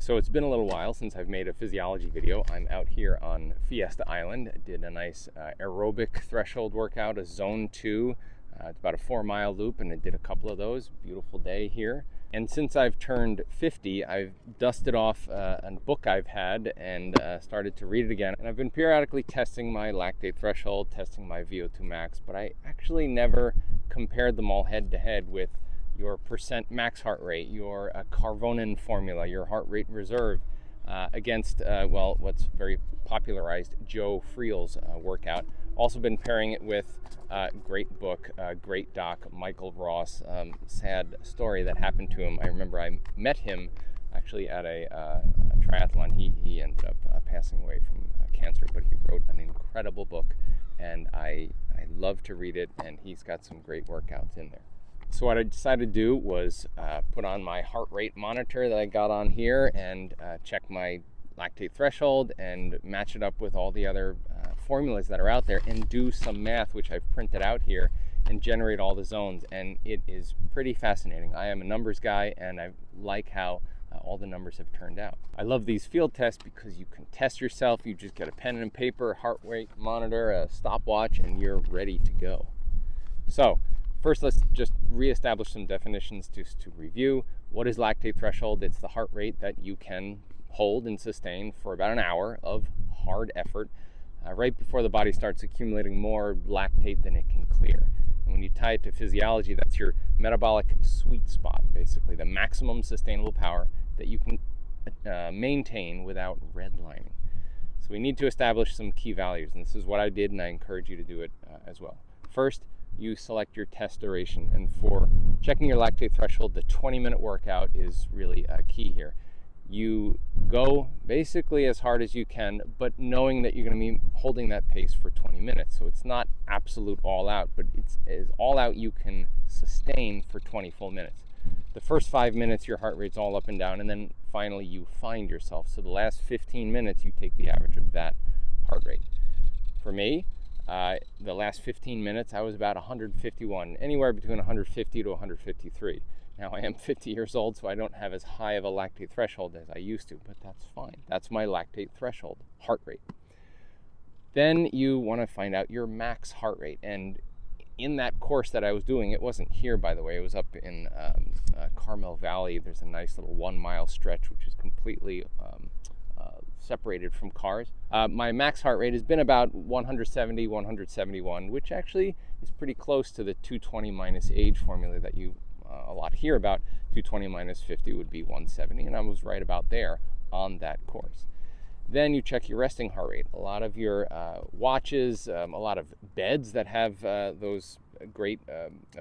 So it's been a little while since I've made a physiology video. I'm out here on Fiesta Island. I did a nice aerobic threshold workout, a zone 2. It's about a 4-mile loop, and I did a couple of those. Beautiful day here. And since I've turned 50, I've dusted off a book I've had and started to read it again. And I've been periodically testing my lactate threshold, testing my VO2 max, but I actually never compared them all head to head with your percent max heart rate, your Carvonen formula, your heart rate reserve, against, what's very popularized, Joe Friel's workout. Also been pairing it with a great book, great doc, Michael Ross. Sad story that happened to him. I remember I met him actually at a triathlon. He ended up passing away from cancer, but he wrote an incredible book, and I love to read it, and he's got some great workouts in there. So what I decided to do was put on my heart rate monitor that I got on here and check my lactate threshold and match it up with all the other formulas that are out there and do some math, which I've printed out here, and generate all the zones. And it is pretty fascinating. I am a numbers guy, and I like how all the numbers have turned out. I love these field tests because you can test yourself. You just get a pen and paper, heart rate monitor, a stopwatch, and you're ready to go. So first, let's just reestablish some definitions to review. What is lactate threshold? It's the heart rate that you can hold and sustain for about an hour of hard effort, right before the body starts accumulating more lactate than it can clear. And when you tie it to physiology, that's your metabolic sweet spot, basically the maximum sustainable power that you can maintain without redlining. So we need to establish some key values, and this is what I did, and I encourage you to do it as well. First, you select your test duration, and for checking your lactate threshold, the 20-minute workout is really key here. You go basically as hard as you can, but knowing that you're going to be holding that pace for 20 minutes. So it's not absolute all out, but it's as all out you can sustain for 20 full minutes. The first 5 minutes, your heart rate's all up and down, and then finally you find yourself. So the last 15 minutes, you take the average of that heart rate. For me, the last 15 minutes, I was about 151, anywhere between 150 to 153. Now, I am 50 years old, so I don't have as high of a lactate threshold as I used to, but that's fine. That's my lactate threshold, heart rate. Then you want to find out your max heart rate. And in that course that I was doing, it wasn't here, by the way, it was up in Carmel Valley. There's a nice little 1-mile stretch, which is completely separated from cars. My max heart rate has been about 170, 171, which actually is pretty close to the 220 minus age formula that you a lot hear about. 220 minus 50 would be 170, and I was right about there on that course. Then you check your resting heart rate. A lot of your watches, a lot of beds that have those great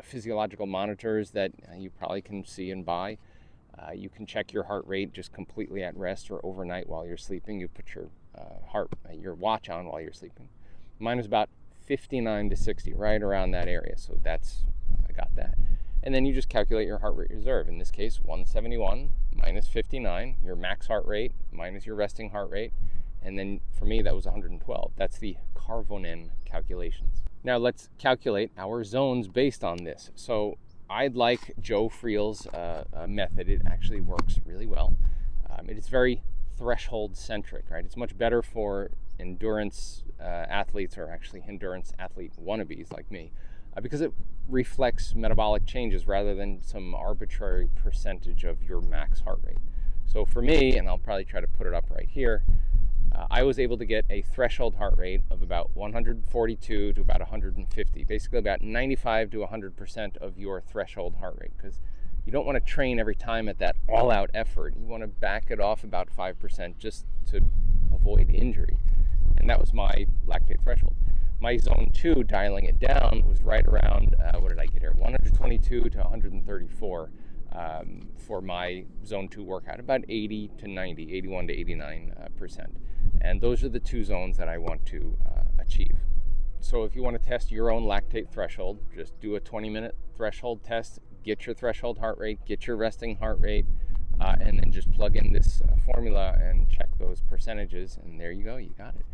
physiological monitors that you probably can see and buy. You can check your heart rate just completely at rest or overnight while you're sleeping. You put your your watch on while you're sleeping. Mine was about 59 to 60, right around that area. So I got that. And then you just calculate your heart rate reserve. In this case, 171 minus 59, your max heart rate minus your resting heart rate. And then for me, that was 112. That's the Carvonen calculations. Now let's calculate our zones based on this. So I'd like Joe Friel's method. It actually works really well. It is very threshold centric, right? It's much better for endurance athletes, or actually endurance athlete wannabes like me, because it reflects metabolic changes rather than some arbitrary percentage of your max heart rate. So for me, and I'll probably try to put it up right here, I was able to get a threshold heart rate of about 142 to about 150, basically about 95 to 100% of your threshold heart rate, because you don't want to train every time at that all-out effort. You want to back it off about 5% just to avoid injury. And that was my lactate threshold. My zone 2, dialing it down, was right around, what did I get here? 122 to 134 for my zone 2 workout, about 80 to 90, 81 to 89%. And those are the two zones that I want to achieve. So if you want to test your own lactate threshold, just do a 20-minute threshold test, get your threshold heart rate, get your resting heart rate, and then just plug in this formula and check those percentages, and there you go, you got it.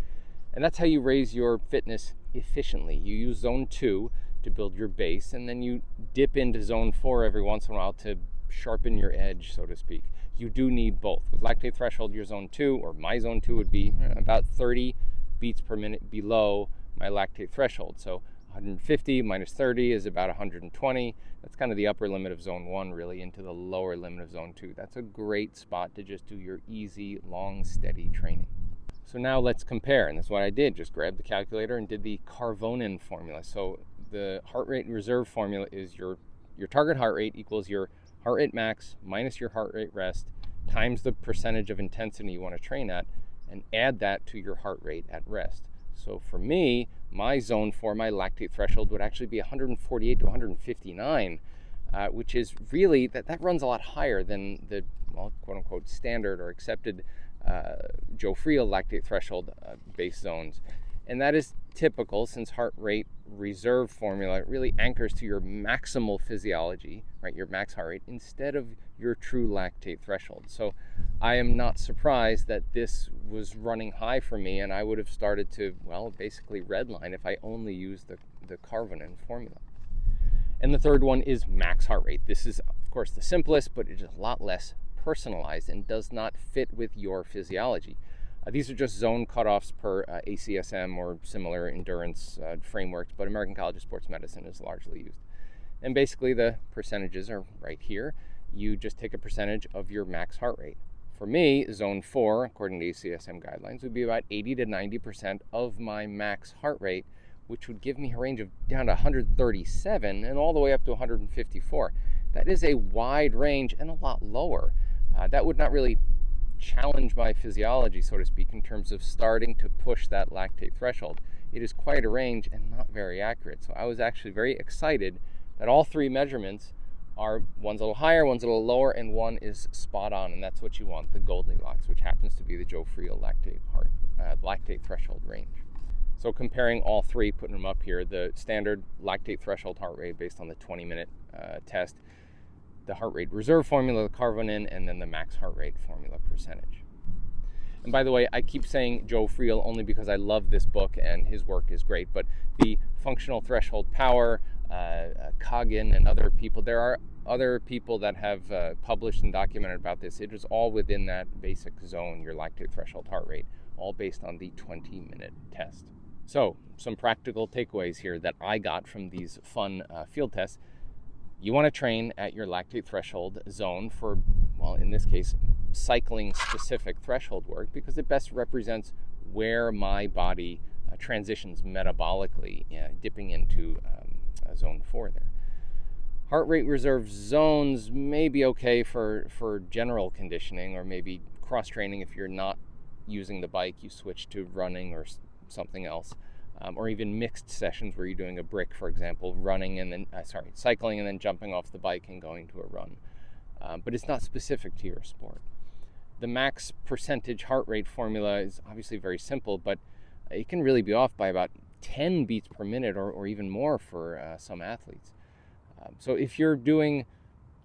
And that's how you raise your fitness efficiently. You use zone 2 to build your base, and then you dip into zone 4 every once in a while to sharpen your edge, so to speak. you do need both. With lactate threshold, your zone 2, or my zone 2, would be about 30 beats per minute below my lactate threshold. So 150 minus 30 is about 120. That's kind of the upper limit of zone 1, really, into the lower limit of zone 2. That's a great spot to just do your easy, long, steady training. So now let's compare, and that's what I did. Just grabbed the calculator and did the Carvonin formula. So the heart rate reserve formula is your target heart rate equals your heart rate max minus your heart rate rest times the percentage of intensity you want to train at, and add that to your heart rate at rest. So for me, my zone 4, my lactate threshold, would actually be 148 to 159, which is really, that runs a lot higher than the, well, quote unquote, standard or accepted Joe Friel lactate threshold base zones. And that is typical, since heart rate reserve formula really anchors to your maximal physiology, right, your max heart rate, instead of your true lactate threshold. So I am not surprised that this was running high for me, and I would have started to, well, basically redline if I only used the Carvonin formula. And the third one is max heart rate. This is, of course, the simplest, but it is a lot less personalized and does not fit with your physiology. These are just zone cutoffs per ACSM or similar endurance frameworks, but American College of Sports Medicine is largely used. And basically the percentages are right here. You just take a percentage of your max heart rate. For me, zone 4, according to ACSM guidelines, would be about 80 to 90% of my max heart rate, which would give me a range of down to 137 and all the way up to 154. That is a wide range and a lot lower. That would not really challenge my physiology, so to speak, in terms of starting to push that lactate threshold. It is quite a range and not very accurate. So I was actually very excited that all three measurements are, one's a little higher, one's a little lower, and one is spot on, and that's what you want, the Goldilocks, which happens to be the Joe Friel lactate threshold range. So comparing all three, putting them up here, the standard lactate threshold heart rate based on the 20-minute test, the heart rate reserve formula, the Carvonin, and then the max heart rate formula percentage. And by the way, I keep saying Joe Friel only because I love this book and his work is great, but the functional threshold power, Coggin and other people, there are other people that have published and documented about this. It is all within that basic zone, your lactate threshold heart rate, all based on the 20-minute test. So some practical takeaways here that I got from these fun field tests. You want to train at your lactate threshold zone for, well, in this case, cycling specific threshold work, because it best represents where my body transitions metabolically, dipping into zone 4 there. Heart rate reserve zones may be okay for general conditioning, or maybe cross training. If you're not using the bike, you switch to running or something else. Or even mixed sessions where you're doing a brick, for example, running and then, cycling and then jumping off the bike and going to a run. But it's not specific to your sport. The max percentage heart rate formula is obviously very simple, but it can really be off by about 10 beats per minute or even more for some athletes. So if you're doing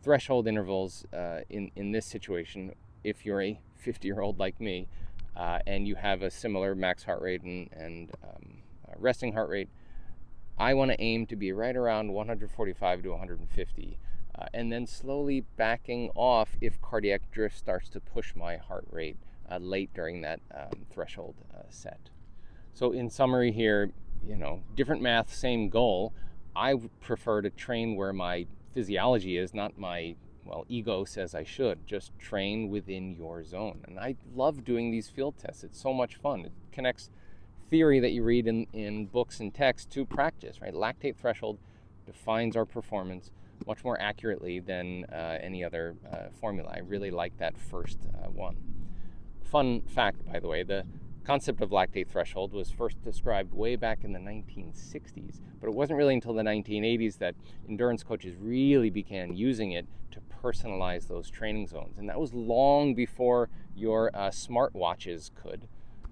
threshold intervals in this situation, if you're a 50-year-old like me, and you have a similar max heart rate and resting heart rate, I want to aim to be right around 145 to 150, and then slowly backing off if cardiac drift starts to push my heart rate late during that threshold set. So in summary here, different math, same goal. I prefer to train where my physiology is, not my, ego says I should. Just train within your zone. And I love doing these field tests. It's so much fun. It connects theory that you read in books and text to practice, right? Lactate threshold defines our performance much more accurately than any other formula. I really like that first one. Fun fact, by the way, the concept of lactate threshold was first described way back in the 1960s, but it wasn't really until the 1980s that endurance coaches really began using it to personalize those training zones. And that was long before your smartwatches could.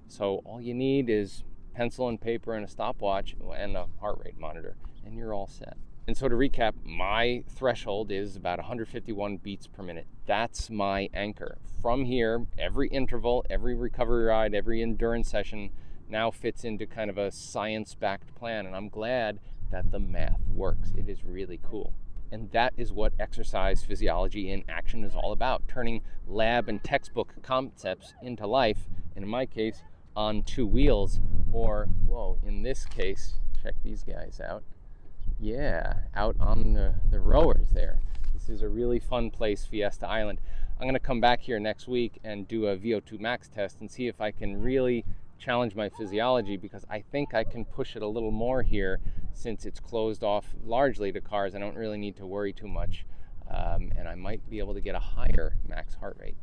So all you need is pencil and paper and a stopwatch and a heart rate monitor, and you're all set. And so to recap, my threshold is about 151 beats per minute. That's my anchor. From here, every interval, every recovery ride, every endurance session now fits into kind of a science-backed plan, and I'm glad that the math works. It is really cool. And that is what exercise physiology in action is all about, turning lab and textbook concepts into life, and in my case, on two wheels, or, whoa, in this case, check these guys out. Yeah, out on the rowers there. This is a really fun place, Fiesta Island. I'm going to come back here next week and do a VO2 max test and see if I can really challenge my physiology, because I think I can push it a little more here since it's closed off largely to cars. I don't really need to worry too much, and I might be able to get a higher max heart rate.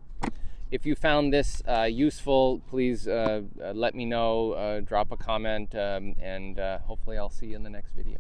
If you found this useful, please let me know, drop a comment, and hopefully I'll see you in the next video.